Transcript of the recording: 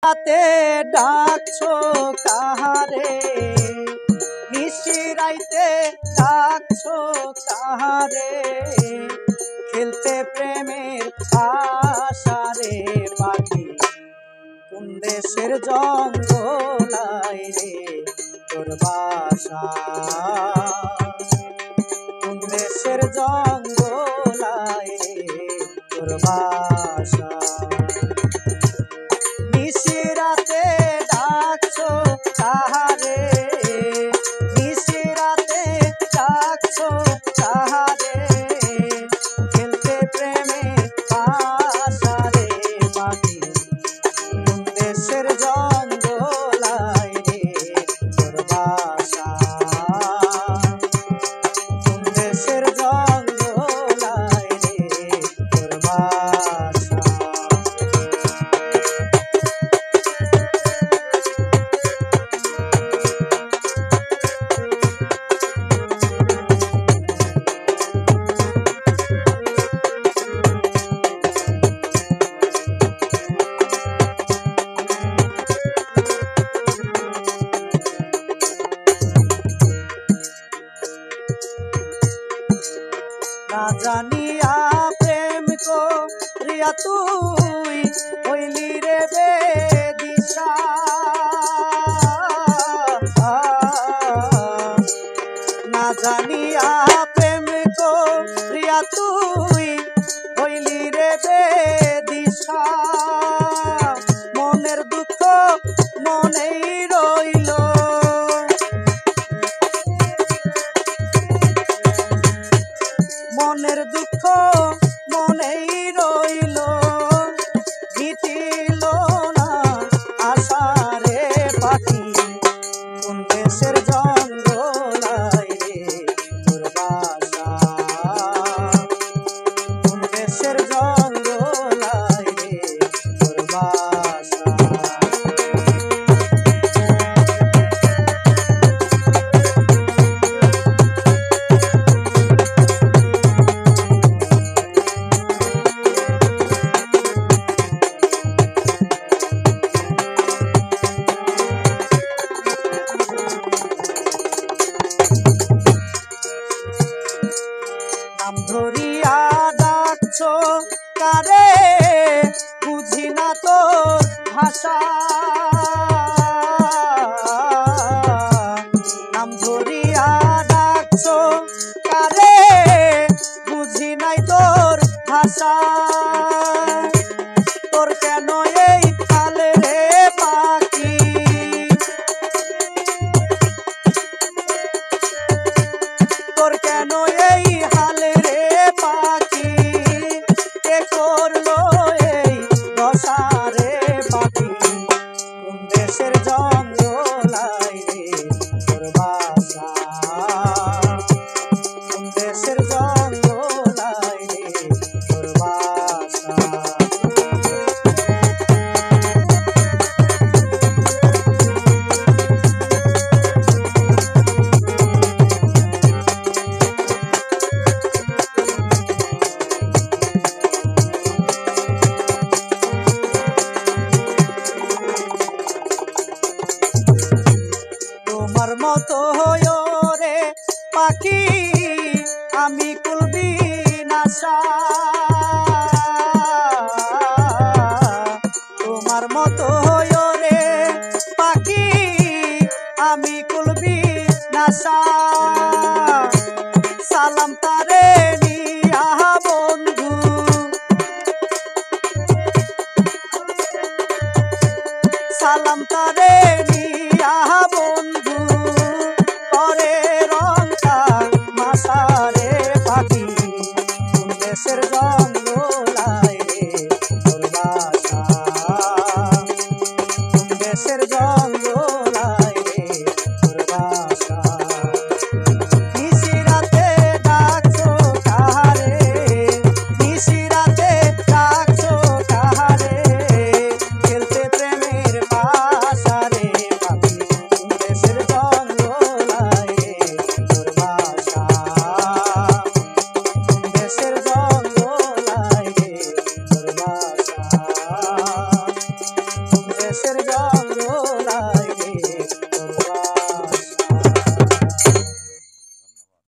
রাতে ডাকছো কাহারে, নিশিরাইতে ডাকছো কাহারে, খেলতে প্রেমের আশারে পাখি কোন দেশের জঙ্গলাই রে তোর বাসা, কোন দেশের জঙ্গলাই রে তোর বাসা। নিশিরাতে ডাকছো কাহারে, নিশিরাতে ডাকছো কাহারে, খেলতে প্রেমে আশারে পাখি কোন দেশের জঙ্গলাই রে তোর বাসা, কোন দেশের জঙ্গলাই রে তোর বাসা। না জানিয়া প্রেম করিয়া তুই হইলি রে বেদিশা, না জানিয়া প্রেম করিয়া তুই হইলি রে বেদিশা, মনের দুঃখ মনেই রইল, মনের দুঃখ মনেই রইল, মিটিল না আশারে পাখি কোন দেশের জঙ্গলাই রে তোর বাসা, কোন দেশের জঙ্গলাই রে তোর বাসা। নাম ধরিয়া ডাকছো কারে, বুঝি না তোর ভাষা, নাম ধরিয়া ডাকছো কারে, বুঝি নাই তোর ভাষা, তোর কেন এই হাল রে পাখি, তোর কেন এই হাল রে পাখি, কে করলো এই দশা রে পাখি কোন দেশের জঙ্গলাই রে তোর বাসা, কোন দেশের জঙ্গলাই রে তোর বাসা। তোমার মতো রে পাখি আমি কুলবি নাশা, তোমার মতো রে পাখি আমি কুলবি নাশা, সালাম তারে নিয়া বন্ধু, সালাম তারে নিয়া বন্ধু, করে রংটা মাসারে পাখি কোন দেশের জঙ্গলাই রে তোর বাসা, কোন দেশের জঙ্গলাই রে তোর বাসা। নিশিরাতে ডাকছো কাহারে, নিশিরাতে ডাকছো কাহারে, খেলতে প্রেমের পাশারে ঘর